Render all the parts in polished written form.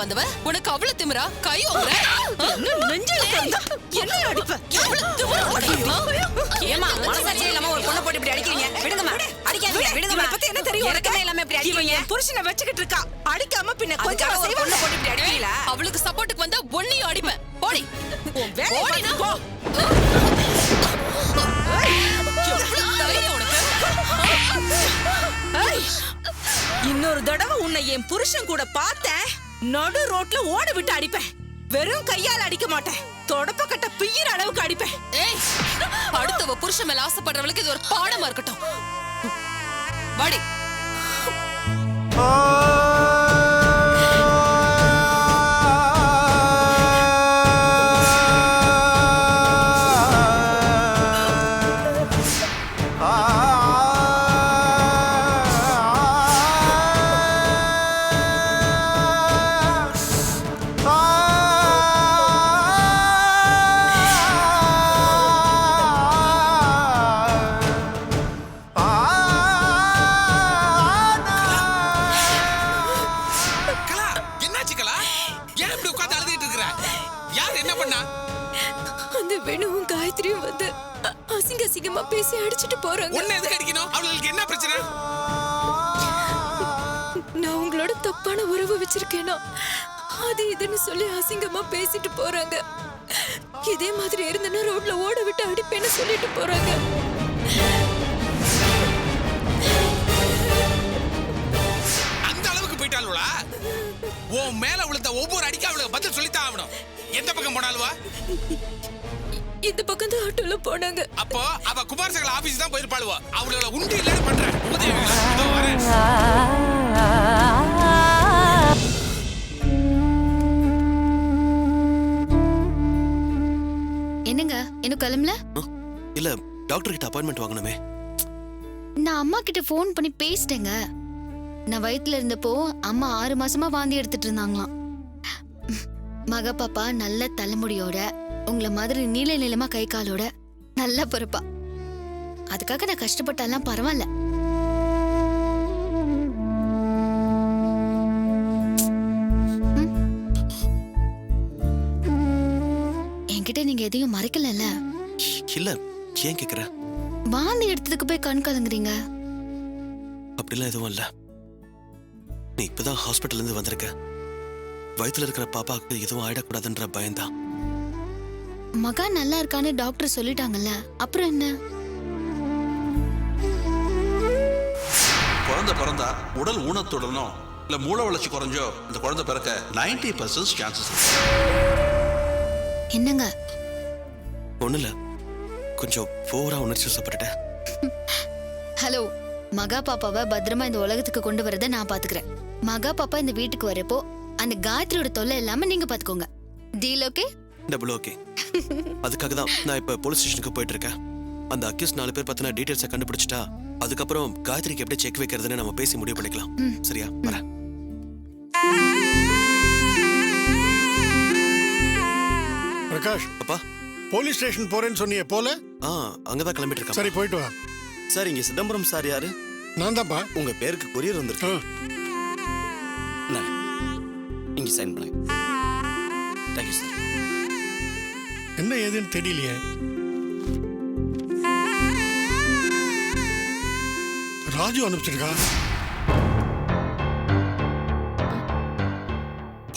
வந்தவ உனக்கு அவ்வளவு திமிரா கை ஓங்குற நெஞ்சல என்ன அடிப்ப ஏமா மனசாட்சி இல்லாம ஒரு பொண்ணை போட்டு இப்படி அடிக்கிறீங்க விடுங்கம்மா அடிக்காதீங்க விடுங்கம்மா பத்தி என்ன தெரியும் எனக்குமே இல்லாம இப்படி அடிக்கிறீங்க புருஷனை வச்சுக்கிட்டு இருக்கா அடிக்காம பின்ன கொஞ்சம் கொஞ்சம் ஒரு பொண்ணை போட்டு இப்படி அடிக்கிறீங்களா அவளுக்கு சப்போர்ட்டுக்கு வந்தா ஒன்னையும் அடிப்பேன் போடி வேலை போ எவ்வளவு தைரியம் உனக்கு இன்னொரு தடவை உன்னை என் புருஷன் கூட பார்த்தேன் நடு ரோட்ல ஓட விட்டு அடிப்பேன் வெறும் கையால அடிக்க மாட்டேன் தொடப்ப கட்ட பிய்யிற அளவுக்கு அடிப்பேன் ஏய் அடுத்தவ புருஷன் மேல ஆசைப்படுறவளுக்கு இது ஒரு பாடமா இருக்கட்டும் வாடி அசிங்கமா பேசி அடிச்சிட்டு போறாங்க. உன்னை எதுக்கு அடிக்கணும்? அவங்களுக்கு என்ன பிரச்சனை? நான் உங்களோட தப்பான உறவு வச்சிருக்கேனா அது இதுன்னு சொல்லி அசிங்கமா பேசிட்டு போறாங்க. இதே மாதிரி இருந்தனா ரோட்ல ஓட விட்டு அடிப்பேன்னு சொல்லிட்டு போறாங்க. அந்த அளவுக்கு போயிட்டாளுவா? உன் மேல விழுந்த ஒவ்வொரு அடிக்க அவளுக்கு பதில் சொல்லித்தான் ஆகணும். எந்த பக்கம் போனாலுவா? இந்த பக்கம் தான் ஆட்டோல போனாங்க. அப்போ அவ குமார் சகல ஆபீஸ் தான் போயிருப்பாளுவா. அவளோட உண்டு இல்லன்னு பண்றேன். இதோ வரேன். என்னங்க இன்னும் கிளம்பல? இல்ல டாக்டர் கிட்ட அப்பாயின்மெண்ட் வாங்கணுமே. நான் அம்மா கிட்ட ஃபோன் பண்ணி பேசிட்டேங்க. நான் வயித்துல இருந்தப்போ அம்மா 6 மாசமா வாந்தி எடுத்துட்டு இருந்தாங்களாம். மக பாப்பா நல்ல தலைமுடியோட உங்களை மாதிரி நீல நீளமா கை காலோட நல்லா பொறுப்பா. அதுக்காக நான் கஷ்டப்பட்டாலாம் பரவாயில்ல. என்கிட்ட நீங்க எதையும் மறைக்கலல்ல? இல்ல ஏன் கேக்குற? வாந்தி எடுத்ததுக்கு போய் கண் கலங்குறீங்க. அப்படிலாம் எதுவும் இல்ல. நீ இப்பதான் ஹாஸ்பிட்டல்ல இருந்து வந்திருக்க. வயித்துல இருக்கிற பாப்பாக்கு எதுவும் ஆயிடக்கூடாதுன்ற பயம்தான். மகா நல்லா இருக்கான்னு டாக்டர் சொல்லிட்டாங்கல்ல, அப்புறம் என்ன? குழந்தை பிறந்தா உடல் ஊனத்துடனோ இல்ல மூளை வளர்ச்சி குறைஞ்சோ இந்த குழந்தை பிறக்க 90% சான்சஸ். என்னங்க? ஒண்ணுல கொஞ்சம் போரா உணர்ச்சி வசப்பட்டுட்டேன். ஹலோ, மகா பாப்பாவை பத்திரமா இந்த உலகத்துக்கு கொண்டு வரத நான் பாத்துக்கிறேன். மகா பாப்பா இந்த வீட்டுக்கு வரப்போ அந்த காயத்ரியோட தொல்லை இல்லாம நீங்க பாத்துக்கோங்க. Deal okay? Double okay. அதுக்காக தான் நான் இப்ப போலீஸ் ஸ்டேஷனுக்கு போயிட்டு இருக்கேன். அந்த அக்யூஸ் 4 பேர் பத்தின டீடைல்ஸை கண்டுபிடிச்சிட்டா அதுக்கப்புறம் காயத்ரிக்கு எப்படி செக் வைக்கிறதுன்னு நம்ம பேசி முடிவு பண்ணிக்கலாம். சரியா? வரேன். பிரகாஷ், அப்பா போலீஸ் ஸ்டேஷன் போறேன்னு சொன்னியே போல? அங்கதான் கிளம்பிட்டு இருக்கேன். சரி போயிட்டு வா. சார், இங்க சிதம்பரம் சார் யாரு? நான் தான்ப்பா. உங்க பேருக்கு கொரியர் வந்திருக்கு. இங்க சைன் பண்ணுங்க. Thank you sir. என்ன ஏதுன்னு தெரியலையே. ராஜு அனுப்பிச்சிருக்கா.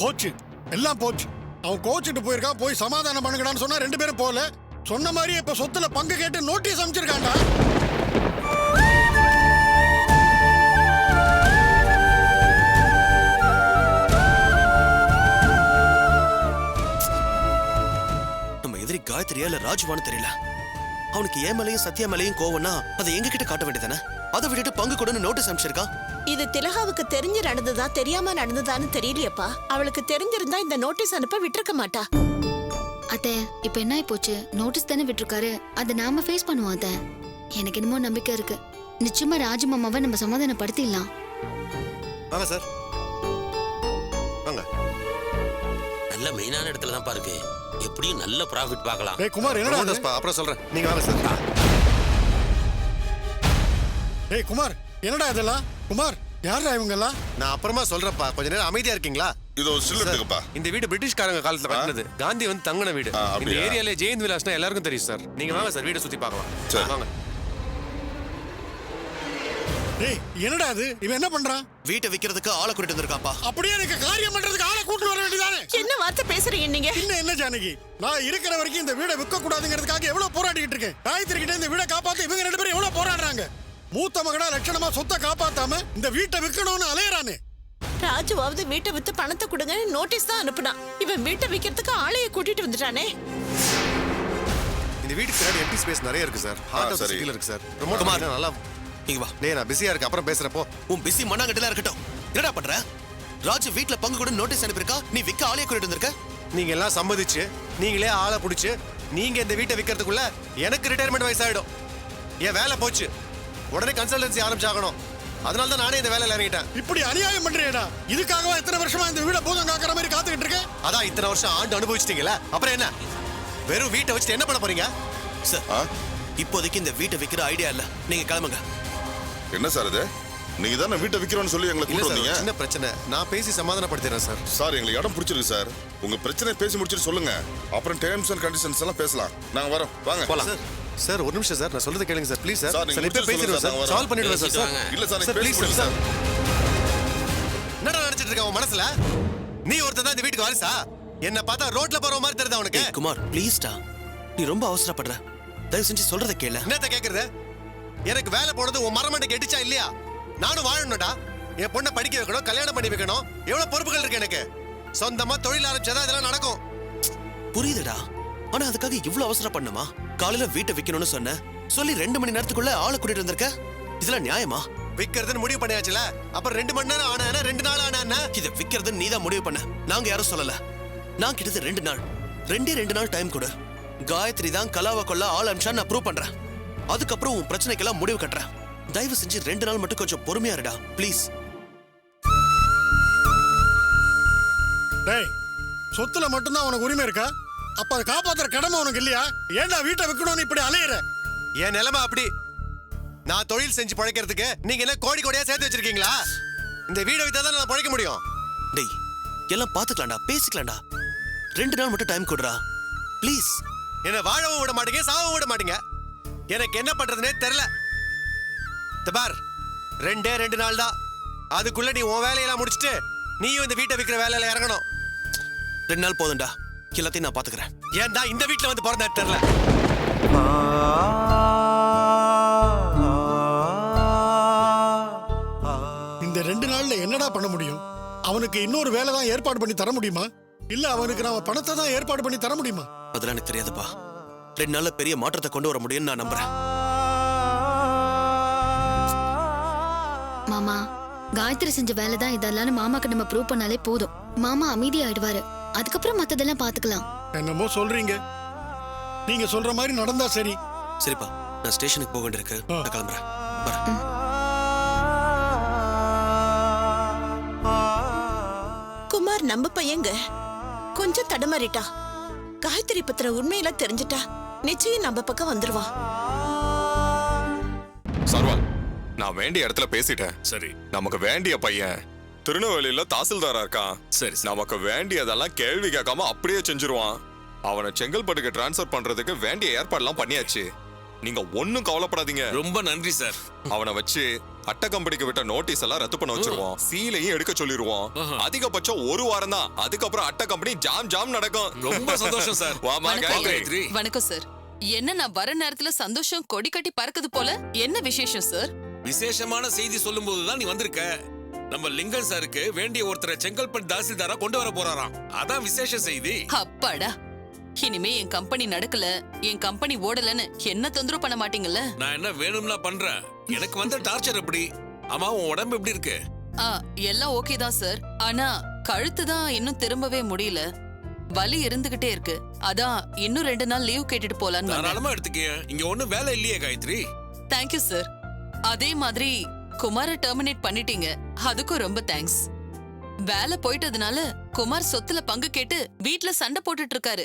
போச்சு, எல்லாம் போச்சு. அவன் கோச்சிட்டு போயிருக்கான். போய் சமாதானம் பண்ணுங்கடான்னு சொன்னா 2 பேரும் போல. சொன்ன மாதிரி இப்ப சொத்துல பங்கு கேட்டு நோட்டீஸ் அனுப்பிச்சிருக்காண்டா. காயத்ரியா இல்ல ராஜுவான்னு தெரியல. அவனுக்கு ஏன் மேலையும் சத்யா மேலையும் கோவம்னா அதை எங்க கிட்ட காட்ட வேண்டியதானே? அதை விட்டுட்டு பங்கு கொடுன்னு நோட்டீஸ் அனுப்பிச்சிருக்கான். இது திலகாவுக்கு தெரிஞ்சு நடந்ததா தெரியாம நடந்ததான்னு தெரியலையப்பா. அவளுக்கு தெரிஞ்சிருந்தா இந்த நோட்டீஸ் அனுப்ப விட்டுருக்க மாட்டா. அத்தை, இப்ப என்ன போச்சு? நோட்டீஸ் தானே விட்டுருக்காரு, அதை நாம ஃபேஸ் பண்ணுவோம். அத்தை, எனக்கு என்னமோ நம்பிக்கை இருக்கு. நிச்சயமா ராஜு மாமாவை நம்ம சமாதானப்படுத்திடலாம். வாங்க சார், வாங்க. நல்ல மெயினான இடத்துல தான் பாருக்கு. எப்படியும் நல்ல ப்ராஃபிட் பார்க்கலாம். டேய் குமார், என்னடா? அப்புறம் சொல்றேன், நீங்க வாங்க சார். டேய் குமார், என்னடா இதெல்லாம்? குமார், யாரா இவங்க எல்லாம்? நான் அப்புறமா சொல்றேன்ப்பா, கொஞ்ச நேரம் அமைதியா இருக்கீங்களா? இது ஒரு சில்லட்டுப்பா. இந்த வீடு பிரிட்டிஷ்காரங்க காலத்துல கட்டினது. காந்தி வந்து தங்கின வீடு. இந்த அப்படியா? ஏரியால ஜெயந்த் விலாஸ்னா எல்லாருக்கும் தெரியும் சார். நீங்க வாங்க சார், வீடை சுத்தி பார்க்கலாம். சரி. வாங்க. டேய் என்னடா அது? இவன் என்ன பண்றான்? வீட்டை விக்கிறதுக்கு ஆளை கூட்டிட்டு வந்திருக்காப்பா. அப்படியே எனக்கு காரியம் பண்றதுக்கு ஆளை கூட்டு வர வேண்டியதானே? என்ன வார்த்தை பேசுறீங்க நீங்க? என்ன ஜானகி, நான் இருக்கிற வரைக்கும் இந்த வீடை விற்க கூடாதுங்கிறதுக்காக எவ்வளவு போராடிக்கிட்டு இருக்கேன். காயத்ரி கிட்ட இந்த வீடை காப்பாத்த இவங்க 2 பேரும் எவ்வளவு போராடுறாங்க. மூத்த மகனா லட்சணமா சொத்தை காப்பாத்தாம இந்த வீட்டை விற்கணும்னு அலையறானே. ராஜுவாவது வீட்டை வித்து பணத்தை கொடுங்க நோட்டீஸ் தான் அனுப்புனா. இவன் வீட்டை விக்கிறதுக்கு ஆளைய கூட்டிட்டு வந்துட்டானே. இந்த வீட்டுக்கு பின்னாடி எம்டி ஸ்பேஸ் நிறைய இருக்கு சார். ஹார்ட் ஆஃப் தி சிட்டில இருக்கு சார். ப்ரமோட் குமார். பண்ணா நல்லா. இங்க வா. டேய் நான் பிஸியா இருக்கேன், அப்புறம் பேசுறப்போ. உன் பிஸி மண்ணாங்கட்டலாம் இருக்கட்டும். என்னடா பண்ற? ராஜு வீட்ல பங்கு கூட நோட்டீஸ் அனுப்பியிருக்கா. நீ விக்க ஆளைய கூட்டிட்டு வந்திருக்க. நீங்க எல்லாம் சம்மதிச்சு நீங்களே ஆளை பிடிச்சு நீங்க இந்த வீட்டை விக்கிறதுக்குள்ள எனக்கு ரிட்டையர்மெண்ட் வயசாயிடும். என் வேலை போச்சு. உடனே கன்சல்டன்சி ஆரம்பிச்சாகணும். அதனால தான் நானே இந்த வேலையில இறங்கிட்டேன். இப்படி அநியாயம் பண்றியேடா. இதுக்காகவா இத்தனை வருஷமா இந்த வீட பூதம் காக்குற மாதிரி காத்துக்கிட்டு இருக்கேன்? அதான் இத்தனை வருஷம் ஆண்டு அனுபவிச்சிட்டீங்களா, அப்புறம் என்ன? வெறும் வீட்டை வச்சுட்டு என்ன பண்ண போறீங்க? சார், இப்போதைக்கு இந்த வீட்டை விக்கிற ஐடியா இல்ல. நீங்க கிளம்புங்க. என்ன சார் இது? நீங்க தானே வீட்டை விக்கிறோம்னு சொல்லி எங்களை இல்ல கூட்டு சார், வந்தீங்க. சின்ன பிரச்சனை. நான் பேசி சமாதானப்படுத்திடுறேன் சார். சார் எங்களுக்கு இடம் பிடிச்சிருக்கு சார். உங்க பிரச்சனை பேசி முடிச்சிட்டு சொல்லுங்க. அப்புறம் டேர்ம்ஸ் அண்ட் கண்டிஷன்ஸ் எல்லாம் பேசலாம். நாங்க வரோம், வாங்க போலாம். சார் ஒரு நிமிஷம் சார், நான் சொல்றது கேளுங்க சார், ப்ளீஸ் சார். சார், நீங்க இப்ப பேசிடுவோம் சார், சால்வ் பண்ணிடுவேன் சார். சார் இல்ல sir, sir please please sir. என்னடா நினைச்சிட்டு இருக்க உன் மனசுல? நீ ஒருத்தன் தான் இந்த வீட்டுக்கு வாரிசா? என்ன பார்த்தா ரோட்ல போற மாதிரி தெரியுதா உனக்கு? ஏய் குமார், ப்ளீஸ்டா. நீ ரொம்ப அவசரப்படுற. தயவு செஞ்சு சொல்றத கேளு. என்னத்த கேக்குறது? எனக்கு வேலை போனது உன் மரமண்டைக்கு எடிச்சா இல்லையா? நானும் வாழணும்டா. என் பொண்ணை படிக்க வைக்கணும், கல்யாணம் பண்ணி வைக்கணும். எவ்வளவு பொறுப்புகள் இருக்கு எனக்கு. சொந்தமா தொழில் ஆரம்பிச்சாதான் இதெல்லாம் நடக்கும். புரியுதுடா. ஆனா அதுக்காக இவ்ளோ அவசரம் பண்ணுமா? காலையில வீட்டை விக்கணும்னு சொன்ன, சொல்லி 2 மணி நேரத்துக்குள்ள ஆளை கூட்டிட்டு வந்திருக்க. இதெல்லாம் நியாயமா? விக்கிறதுன்னு முடிவு பண்ணியாச்சுல, அப்புறம் 2 மணி நேரம் ஆனா 2 நாள் ஆனா இதை விக்கிறதுன்னு நீதான் முடிவு பண்ண. நாங்க யாரும் சொல்லல. நான் கிட்டது 2 நாள். 2 நாள் டைம் கொடு. காயத்ரி தான் கலாவை கொள்ள ஆள் அனுப்பிச்சா நான் ப்ரூவ் பண்றேன். அதுக்கப்புறம் உன் பிரச்சனைக்கெல்லாம் முடிவு கட்டுறேன். தயவு செஞ்சு 2 நாள் மட்டும் கொஞ்சம் பொறுமையா இருடா ப்ளீஸ். டேய், சொத்துல மட்டும்தான் உனக்கு உரிமை இருக்கா? அப்ப அதை காப்பாத்துற கடமை உனக்கு இல்லையா? ஏன்டா வீட்டை விற்கணும்னு இப்படி அலையிற? என் நிலைமை அப்படி. நான் தொழில் செஞ்சு பழைக்கிறதுக்கு நீங்க என்ன கோடி கோடியா சேர்த்து வச்சிருக்கீங்களா? இந்த வீடை வித்தா தான் நான் பழைக்க முடியும். டேய், எல்லாம் பாத்துக்கலாம்டா, பேசிக்கலாம்டா. 2 நாள் மட்டும் டைம் கொடுறா ப்ளீஸ். என்ன வாழவும் விட மாட்டீங்க, சாகவும் விட மாட்டீங்க. எனக்கு என்ன பண்றதுனே தெரியல. பார், 2 நாள் தான். அதுக்குள்ள நீ உன் வேலையெல்லாம் முடிச்சிட்டு நீயும் இந்த வீட்டை விற்கிற வேலையில இறங்கணும். 2 நாள் போதும்டா. எல்லாத்தையும் நான் பாத்துக்கிறேன். ஏன்டா இந்த வீட்டுல வந்து பிறந்தா தெரியல. இந்த 2 நாள்ல என்னடா பண்ண முடியும்? அவனுக்கு இன்னொரு வேலை தான் ஏற்பாடு பண்ணி தர முடியுமா? இல்ல அவனுக்கு நாம பணத்தை தான் ஏற்பாடு பண்ணி தர முடியுமா? அதெல்லாம் எனக்கு தெரியாதுப்பா. 2 நாள்ல பெரிய மாற்றத்தை கொண்டு வர முடியும்னு நான் நம்புறேன். மாமா, காயத்ரி செஞ்ச வேலை தான் இதெல்லாம் மாமாக்கு நம்ம ப்ரூவ் பண்ணாலே போதும். மாமா அமைதியாயிடுவாரு. அதுக்கப்புறம் மத்ததெல்லாம் பாத்துக்கலாம். என்னமோ சொல்றீங்க. நீங்க சொல்ற மாதிரி நடந்தா சரி. சரிப்பா, நான் ஸ்டேஷனுக்கு போக வேண்டியிருக்கு. நான் கிளம்புறேன். வரேன். குமார் நம்ம பையங்க கொஞ்சம் தடமாறிட்டா. காயத்ரி பத்திர உண்மையெல்லாம் தெரிஞ்சிட்டா நிச்சயம் நம்ம பக்கம் வந்துருவா. சர்வால், நான் வேண்டிய இடத்துல பேசிட்டேன். சரி, நமக்கு வேண்டிய பையன் திருநெல்வேலியில தாசில்தாரா இருக்கான். சரி, நமக்கு வேண்டியதெல்லாம் கேள்வி கேட்காம அப்படியே செஞ்சிருவான். அவனை செங்கல்பட்டுக்கு டிரான்ஸ்ஃபர் பண்றதுக்கு வேண்டிய ஏற்பாடுலாம் பண்ணியாச்சு. நீங்க ஒன்னும் கவலைப்படாதீங்க. ரொம்ப நன்றி சார். அவனை வச்சு அட்டை கம்பெனிக்கு விட்ட நோட்டீஸ் எல்லாம் ரத்து பண்ண வச்சிருவோம். சீலையும் எடுக்க சொல்லிருவோம். அதிகபட்சம் 1 வாரம் தான். அதுக்கப்புறம் அட்டை கம்பெனி ஜாம் நடக்கும். ரொம்ப சந்தோஷம் சார். வாமா காயத்ரி. வணக்கம் சார். என்ன நான் வர நேரத்துல சந்தோஷம் கொடி கட்டி பறக்குது போல? என்ன விசேஷம் சார்? விசேஷமான செய்தி சொல்லும் போதுதான் நீ வந்திருக்க. நம்ம லிங்கன் சாருக்கு வேண்டிய ஒருத்தரை செங்கல்பட்டு தாசில்தாரா கொண்டு வர போறாராம். அதான் விசேஷ செய்தி. அப்பாடா, இனிமே என் கம்பெனி நடக்கல, என் கம்பெனி ஓடலன்னு என்ன தொந்தரவு பண்ண மாட்டீங்கல்ல? நான் என்ன வேணும்னா பண்றேன். எனக்கு வந்த டார்ச்சர் எப்படி? ஆமா, உன் உடம்பு எப்படி இருக்கு? எல்லாம் ஓகே தான் சார். ஆனா கழுத்து தான் இன்னும் திரும்பவே முடியல. வலி இருந்துகிட்டே இருக்கு. அதான் இன்னும் 2 நாள் லீவ் கேட்டுட்டு போலான்னு. தாராளமா எடுத்துக்க. இங்க ஒண்ணும் வேலை இல்லையே காயத்ரி. Thank you sir. அதே மாதிரி குமாரை டெர்மினேட் பண்ணிட்டீங்க, அதுக்கும் ரொம்ப தேங்க்ஸ். வேலை போயிட்டதுனால குமார் சொத்துல பங்கு கேட்டு வீட்ல சண்டை போட்டுட்டு இருக்காரு.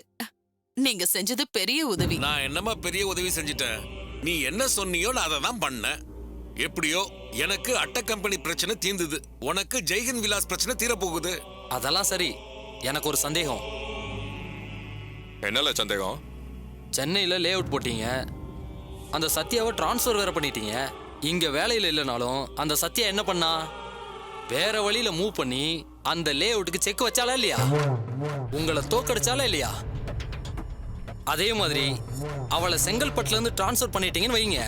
நீங்க செஞ்சது பெரிய உதவி. நான் என்னமா பெரிய உதவி செஞ்சிட்டேன்? நீ என்ன சொன்னியோ நான் அதை தான் பண்ணேன். எப்படியோ எனக்கு அட்டை கம்பெனி பிரச்சனை தீர்ந்தது. உனக்கு ஜெய்ஹிந்த் விலாஸ் பிரச்சனை தீரப்போகுது. அதெல்லாம் சரி, எனக்கு ஒரு சந்தேகம். என்னல சந்தேகம்? சென்னையில் லே அவுட் போட்டீங்க, அந்த சத்யாவை டிரான்ஸ்ஃபர் வேற பண்ணிட்டீங்க. இங்க வேலையில் இல்லைனாலும் அந்த சத்யா என்ன பண்ணா? வேற வழியில மூவ் பண்ணி அந்த லே அவுட்டுக்கு செக் வச்சாலா இல்லையா? உங்களை தோக்கடிச்சாலா இல்லையா? அதே மாதிரி அவளை செங்கல்பட்டுல இருந்து டிரான்ஸ்ஃபர் பண்ணிட்டீங்கன்னு வைங்க,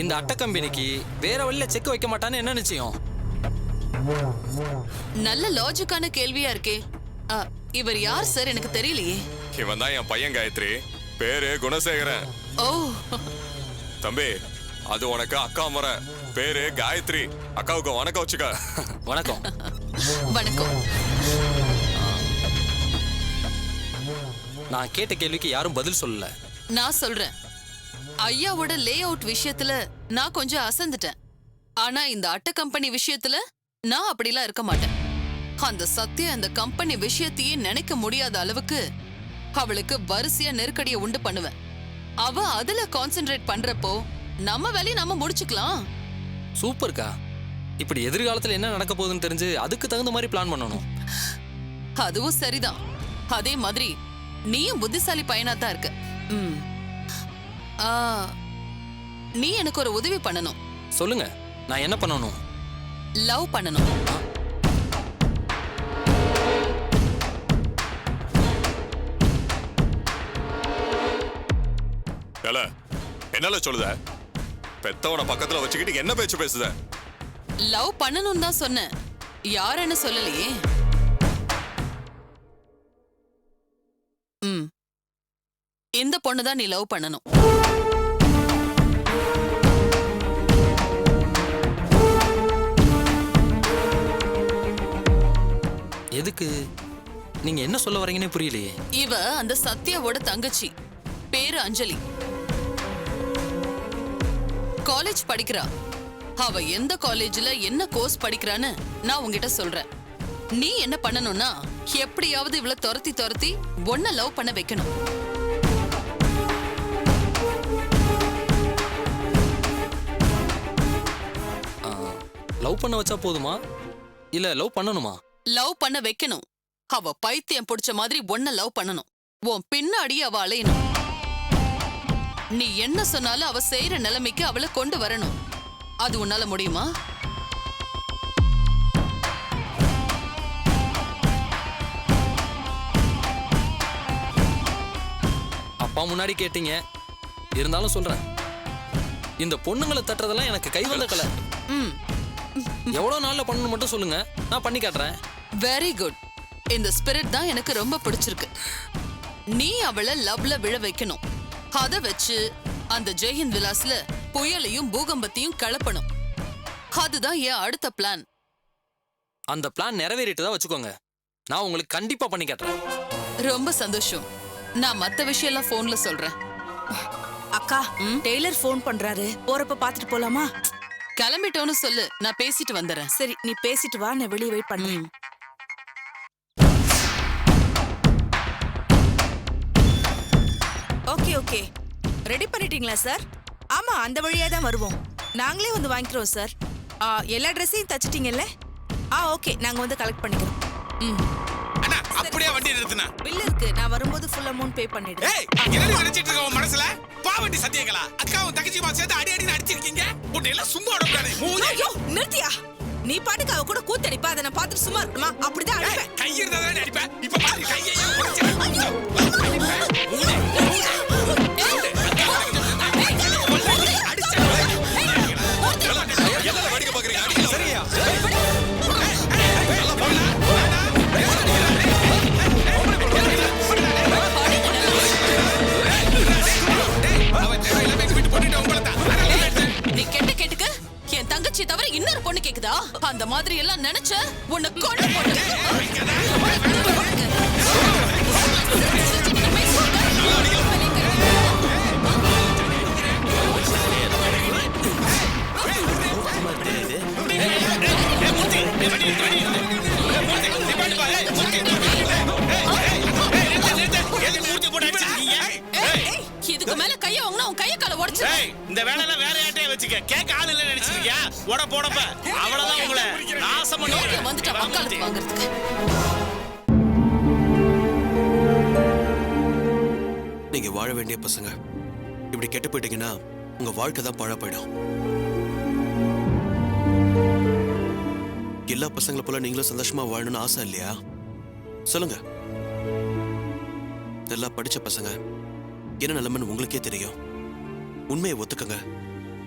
இந்த அட்டை கம்பெனிக்கு வேற வழியில செக் வைக்க மாட்டான்னு என்ன நிச்சயம்? நல்ல லாஜிக்கான கேள்வியா இருக்கே. இவர் யார் சார்? எனக்கு தெரியலையே. இவன் தான் என் பையன் காயத்ரி, பேரு குணசேகரன். ஓ தம்பி, அது உனக்கு அக்கா முறை, பேரு காயத்ரி. அக்காவுக்கு வணக்கம் வச்சுக்க. வணக்கம். வணக்கம். நான் கேட்ட கேள்விக்கு யாரும் பதில் சொல்லல. நான் சொல்றேன். ஐயாவோட லே அவுட் விஷயத்துல நான் கொஞ்சம் அசந்துட்டேன். ஆனா இந்த அட்டை கம்பெனி விஷயத்துல நான் அப்படிலாம் இருக்க மாட்டேன். அந்த சத்யா அந்த கம்பெனி விஷயத்தையே நினைக்க முடியாத அளவுக்கு அவளுக்கு வரிசையா நெருக்கடியை உண்டு பண்ணுவேன். அவ அதுல கான்சென்ட்ரேட் பண்றப்போ நம்ம வேலையை நம்ம முடிச்சுக்கலாம். சூப்பர்க்கா. இப்படி எதிர்காலத்துல என்ன நடக்க போகுதுன்னு தெரிஞ்சு அதுக்கு தகுந்த மாதிரி பிளான் பண்ணணும். அதுவும் சரிதான். அதே மாதிரி நீயும் புத்திசாலி பையனா தான் இருக்க. நீ எனக்கு ஒரு உதவி பண்ணணும். சொல்லுங்க, நான் என்ன பண்ணணும்? லவ் பண்ணணும். என்னல சொல்லுத? பெத்தவன பக்கத்துல வச்சுக்கிட்டு என்ன பேச்சு பேசுத? லவ் பண்ணணும் தான் சொன்னேன், யாருன்னு சொல்லலையே. இந்த பொண்ணுதான் நீ லவ் பண்ணணும். எதுக்கு? நீங்க என்ன சொல்ல வரீங்கன்னு புரியலையே. இவ அந்த சத்யாவோட தங்கச்சி, பேரு அஞ்சலி. காலேஜ் படிக்கிறா. அவ எந்த காலேஜ்ல என்ன கோர்ஸ் படிக்கிறான்னு நான் உங்ககிட்ட சொல்றேன். நீ என்ன பண்ணணும்னா, எப்படியாவது இவளை துரத்தி ஒன்ன லவ் பண்ண வைக்கணும். லவ் பண்ண வச்சா போதுமா, இல்ல லவ் பண்ணணுமா? லவ் பண்ண வைக்கணும். அவ பைத்தியம் பிடிச்ச மாதிரி ஒன்ன லவ் பண்ணணும். உன் பின்னாடி அவ அலையணும். நீ என்ன சொன்னாலும் அவ செய்யற நிலைமைக்கு அவளை கொண்டு வரணும். அது உன்னால முடியுமா? அப்பா முன்னாடி கேட்டீங்க, இருந்தாலும் சொல்றேன். இந்த பொண்ணுங்களை தட்டுறதெல்லாம் எனக்கு கை வந்த கலை. எவ்வளவு நாள்ல பண்ணணும் மட்டும் சொல்லுங்க, நான் பண்ணி காட்டுறேன். Very good. இந்த ஸ்பிரிட் தான் எனக்கு ரொம்ப பிடிச்சிருக்கு. நீ அவளை லவ்ல விழ வைக்கணும். அத வச்சு அந்த ஜெயஹிந்த் விலாஸ்ல புயலையும் பூகம்பத்தையும் கலப்பணும். அதுதான் என் அடுத்த பிளான். அந்த பிளான் நிறைவேறிட்டு தான் வச்சுக்கோங்க, நான் உங்களுக்கு கண்டிப்பா பண்ணி காட்டுறேன். ரொம்ப சந்தோஷம். நான் மத்த விஷயம் எல்லாம் போன்ல சொல்றேன். அக்கா, டெய்லர் ஃபோன் பண்றாரு, போறப்ப பாத்துட்டு போலாமா? கிளம்பிட்டோன்னு சொல்லு, நான் பேசிட்டு வந்துடுறேன். சரி, நீ பேசிட்டு வா, நான் வெளியே வெயிட் பண்றேன். ஓகே, ரெடி பண்ணிட்டீங்களா சார்? ஆமா, அந்த வழியா தான் வருவோம். நாங்களே வந்து வாங்கிக்கிறோம் சார். எல்லா ட்ரெஸ்ஸையும் தச்சிட்டீங்கல்ல? ஓகே, நாங்க வந்து கலெக்ட் பண்ணிக்கிறோம். அண்ணா, அப்படியே வண்டி நிறுத்துனா. பில் இருக்கு, நான் வரும்போது ஃபுல் அமௌண்ட் பே பண்ணிடுறேன். ஏய், என்ன நினைச்சிட்டு இருக்க உன் மனசுல? பாவண்டி சத்தியங்களா? அக்காவும் தங்கச்சியுமா சேர்ந்து அடி அடிச்சிருக்கீங்க. உன்னை எல்லாம் சும்மா விடக்கூடாது. ஐயோ, நிறுத்தியா? நீ பாட்டுக்கு அவ கூட கூத்தடிப்பா, அதை நான் பார்த்துட்டு சும்மா இருக்குமா? அப்படிதான் அடிப்பேன். கை இருந்தாதான் அடிப்பேன். இப்ப பாரு, கையை உடைச்சு. நீ கெட்ட கேட்டுக்க, என் தங்கச்சி தவிர இன்னொரு பொண்ணு கேக்குதா? அந்த மாதிரி எல்லாம் நினைச்ச உன்னை கொண்டு போட்டு. இதுக்கு மேல கைய வாங்கினா உன் கைய கால உடைச்சு. இந்த வேலையெல்லாம் வேற யார்ட்டையே வச்சுக்க. கேட்க ஆள் இல்லைன்னு நினைச்சிருக்கியா? போடப்ப அவ்வளவுதான் உங்களை நாசம் பண்ணி வந்துட்டா வக்காலத்து வாங்குறதுக்கு. நீங்க வாழ வேண்டிய பசங்க இப்படி கெட்டு போயிட்டீங்கன்னா உங்க வாழ்க்கை தான் பழ போயிடும். எல்லா பசங்களை போல நீங்களும் சந்தோஷமா வாழணும்னு ஆசை இல்லையா? சொல்லுங்க. எல்லாம் படிச்ச பசங்க என்ன நிலைமைன்னு உங்களுக்கே தெரியும். உண்மையை ஒத்துக்கங்க.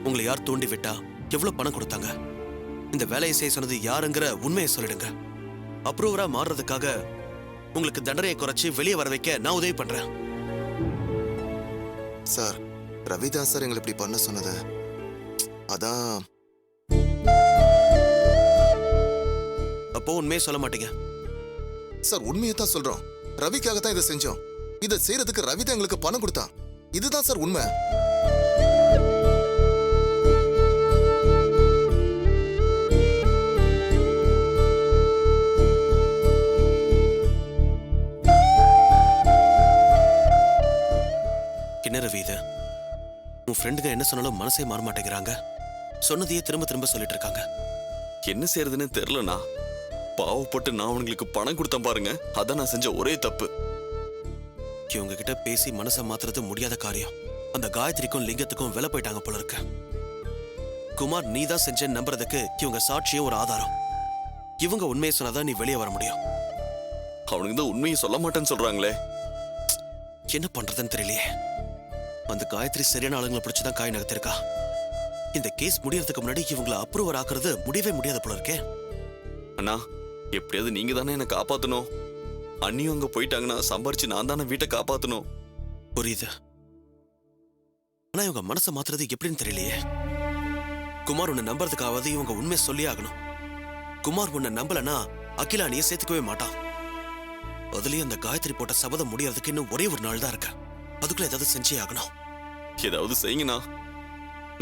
உங்களை யார் தூண்டி விட்டா எவ்வளவு பணம் கொடுத்தாங்க, இந்த வேலையை செய்ய சொன்னது யாருங்கிற உண்மையை சொல்லிடுங்க. அப்ரூவரா மாறுறதுக்காக உங்களுக்கு தண்டனையை குறைச்சு வெளியே வர வைக்க நான் உதவி பண்றேன். சார், ரவிதாஸ் சார் எங்களை இப்படி பண்ண சொன்னது அதான். அப்போ உண்மையை சொல்ல மாட்டீங்க? சார், உண்மையை தான் சொல்றோம். ரவிக்காக தான் இதை செஞ்சோம். இதை செய்யறதுக்கு ரவி தான் எங்களுக்கு பணம் கொடுத்தான். இதுதான் சார் உண்மை. என்ன ரவி இது? உன் ஃப்ரெண்டுங்க என்ன சொன்னாலும் மனசே மாற மாட்டேங்கிறாங்க. சொன்னதையே திரும்ப திரும்ப சொல்லிட்டு இருக்காங்க. என்ன செய்யறதுன்னு தெரியலண்ணா. பாவப்பட்டு நான் அவங்களுக்கு பணம் கொடுத்தேன் பாருங்க, அதான் நான் செஞ்ச ஒரே தப்பு. இவங்க கிட்ட பேசி மனசை மாத்துறது முடியாத காரியம். அந்த காயத்ரிக்கும் லிங்கத்துக்கும் விலை போயிட்டாங்க போல இருக்கு. குமார் நீ தான் செஞ்ச நம்புறதுக்கு இவங்க சாட்சியும் ஒரு ஆதாரம். இவங்க உண்மையை சொன்னாதான் நீ வெளியே வர முடியும். அவனுக்கு தான் உண்மையை சொல்ல மாட்டேன்னு சொல்றாங்களே. என்ன பண்றதுன்னு தெரியலையே. அந்த காயத்ரி சரியான ஆளுங்களை பிடிச்சுதான் காய் நகர்த்திருக்கா. இந்த கேஸ் முடியறதுக்கு முன்னாடி இவங்களை அப்ரூவர் ஆக்குறது முடியவே முடியாத போல இருக்கே. அண்ணா, எப்படியாவது நீங்க தானே என்ன காப்பாத்தணும். அண்ணியும் அங்க போயிட்டாங்கன்னா சம்பாரிச்சு நான் தானே வீட்டை காப்பாத்தணும். புரியுது. ஆனா இவங்க மனசை மாத்துறது எப்படின்னு தெரியலையே. குமார் உன்னை நம்புறதுக்காவது இவங்க உண்மை சொல்லி ஆகணும். குமார் உன்னை நம்பலன்னா அகிலா நீ சேர்த்துக்கவே மாட்டான். அதுலயும் அந்த காயத்ரி போட்ட சபதம் முடியறதுக்கு இன்னும் ஒரே ஒரு நாள் தான் இருக்கு. அதுக்குள்ள ஏதாவது செஞ்சே ஆகணும். ஏதாவது செய்யுங்கண்ணா.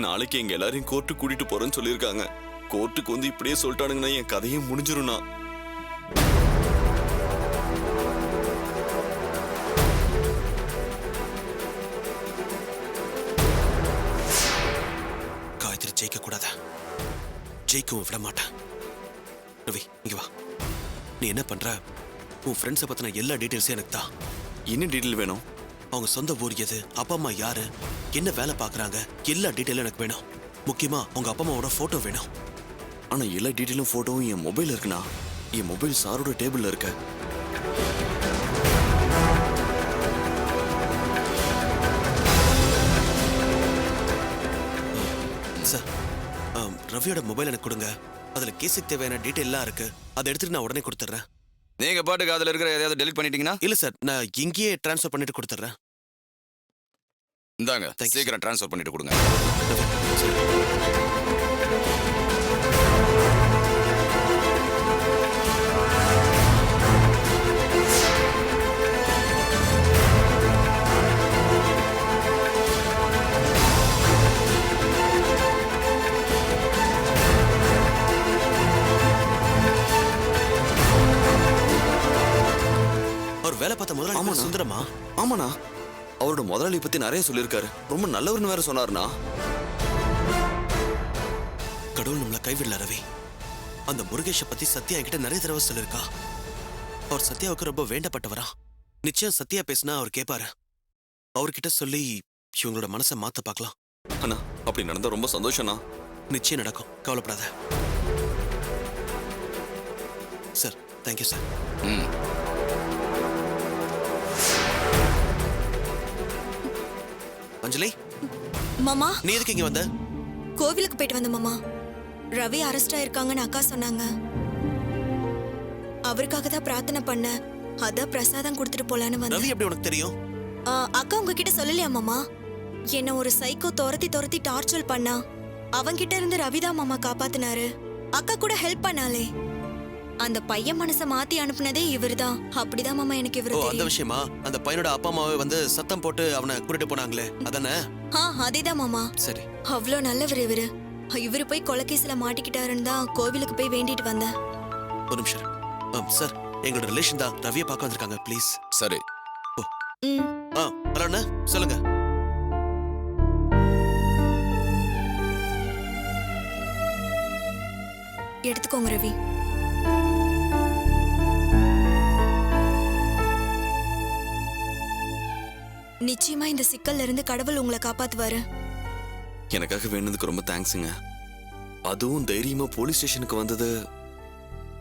நாளைக்கு எங்க எல்லாரையும் கோர்ட்டு கூட்டிட்டு போறேன்னு சொல்லியிருக்காங்க. கோர்ட்டுக்கு வந்து இப்படியே சொல்லிட்டானுங்கன்னா என் கதையும் முடிஞ்சிரும்ண்ணா. காயத்ரி ஜெயிக்க கூடாத. ஜெயிக்கவும் விட மாட்டேன். ரவி இங்க வா. நீ என்ன பண்ற? உன் ஃப்ரெண்ட்ஸை பத்தின எல்லா டீட்டெயில்ஸும் எனக்கு தான். என்ன டீட்டெயில் வேணும்? அவங்க சொந்த ஊர் எது, அப்பா அம்மா யாரு, என்ன வேலை பார்க்குறாங்க, எல்லா டீட்டெயிலும் எனக்கு வேணும். முக்கியமா உங்க அப்பா அம்மாவோட போட்டோ வேணும். ஆனா எல்லா டீட்டெயிலும் போட்டோவும் என் மொபைல் இருக்குண்ணா. என் மொபைல் சாரோட டேபிள்ல இருக்க. சார், ரவியோட மொபைல் எனக்கு கொடுங்க. அதுல கேஸுக்கு தேவையான டீட்டெயிலாம் இருக்கு. அதை எடுத்துட்டு நான் உடனே கொடுத்துட்றேன். நீங்க பாட்டுக்கு அதுல இருக்கிற எதையாவது டெலிட் பண்ணிட்டீங்கன்னா? இல்ல சார், நான் இங்கேயே டிரான்ஸ்ஃபர் பண்ணிட்டு கொடுத்துட்றேன். இந்தாங்க, சீக்கிரம் டிரான்ஸ்ஃபர் பண்ணிட்டு கொடுங்க. அவர் வேலை பார்த்த முதலாளி சுந்தரமா? ஆமாண்ணா, அவரோட முதலாளி பத்தி நிறைய சொல்லியிருக்காரு. ரொம்ப நல்லவர்னு வேற சொன்னாருண்ணா. கடவுள் நம்மள கைவிடல ரவி. அந்த முருகேஷை பத்தி சத்யா என்கிட்ட நிறைய தடவை சொல்லியிருக்கா. அவர் சத்யாவுக்கு ரொம்ப வேண்டப்பட்டவரா. நிச்சயம் சத்யா பேசினா அவர் கேட்பாரு. அவர்கிட்ட சொல்லி இவங்களோட மனசை மாத்த பார்க்கலாம். அண்ணா, அப்படி நடந்தா ரொம்ப சந்தோஷம்ண்ணா. நிச்சயம் நடக்கும், கவலைப்படாத. Sir, thank you sir. அஞ்சலி, மாமா, நீ எதுக்கு இங்க வந்த? கோவிலுக்கு போயிட்டு வந்த மாமா. ரவி அரெஸ்ட் ஆயிருக்காங்கன்னு அக்கா சொன்னாங்க. அவருக்காக தான் பிரார்த்தனை பண்ண. அதான் பிரசாதம் கொடுத்துட்டு போலான்னு வந்தேன். ரவி எப்படி உனக்கு தெரியும்? அக்கா உங்ககிட்ட சொல்லலையா மாமா? என்ன ஒரு சைக்கோ துரத்தி டார்ச்சர் பண்ணா. அவங்கிட்ட இருந்து ரவிதான் மாமா காப்பாத்தினாரு. அக்கா கூட ஹெல்ப் பண்ணாலே. அந்த பையன் மனசை மாத்தி அனுப்புனதே இவர்தான். அப்படிதான் மாமா எனக்கு இவரு தெரியும். அந்த விஷயமா? அந்த பையனோட அப்பா அம்மாவை வந்து சத்தம் போட்டு அவனை கூட்டிட்டு போனாங்களே, அதானே? அதேதான் மாமா. சரி. அவ்வளோ நல்லவர் இவரு. இவரு போய் கொலைகேஸ்ல மாட்டிக்கிட்டாருன்னு தான் கோவிலுக்கு போய் வேண்டிட்டு வந்தேன். ஒரு நிமிஷம் சார், எங்களோட ரிலேஷன் தான் ரவியை பார்க்க வந்திருக்காங்க. ப்ளீஸ். சரி. ஹலோ அண்ணா, சொல்லுங்க. எடுத்துக்கோங்க ரவி. நிச்சயமா இந்த சிக்கல்ல இருந்து கடவுள் உங்களை காப்பாத்துவாரு. எனக்காக வேணுனதுக்கு ரொம்ப தேங்க்ஸுங்க. அதுவும் தைரியமா போலீஸ் ஸ்டேஷனுக்கு வந்தது.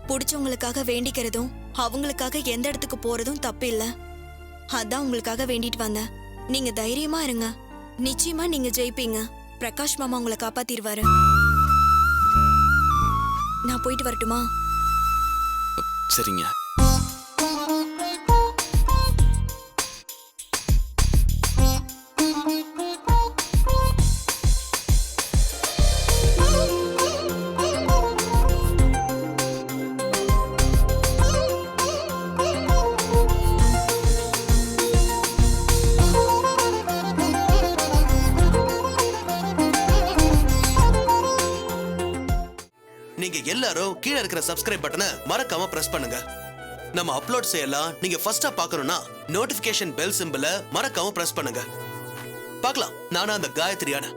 பிடிச்சவங்களுக்காக வேண்டிக்கிறதும் அவங்களுக்காக எந்த இடத்துக்கு போறதும் தப்பு இல்ல. அதான் உங்களுக்காக வேண்டிட்டு வந்தேன். நீங்க தைரியமா இருங்க. நிச்சயமா நீங்க ஜெயிப்பீங்க. பிரகாஷ் மாமா உங்களை காப்பாத்திடுவாரு. நான் போயிட்டு வரட்டுமா? சரிங்க. நீங்க எல்லாரும் கீழே இருக்கிற சப்ஸ்கிரைப் பட்டனை மறக்காம பிரஸ் பண்ணுங்க. நம்ம அப்லோட் செய்யலாம் நீங்க ஃபர்ஸ்டா பார்க்கணும்னா நோட்டிபிகேஷன் பெல் சிம்பலை மறக்காம பிரஸ் பண்ணுங்க. பார்க்கலாம் நானா அந்த காயத்ரியான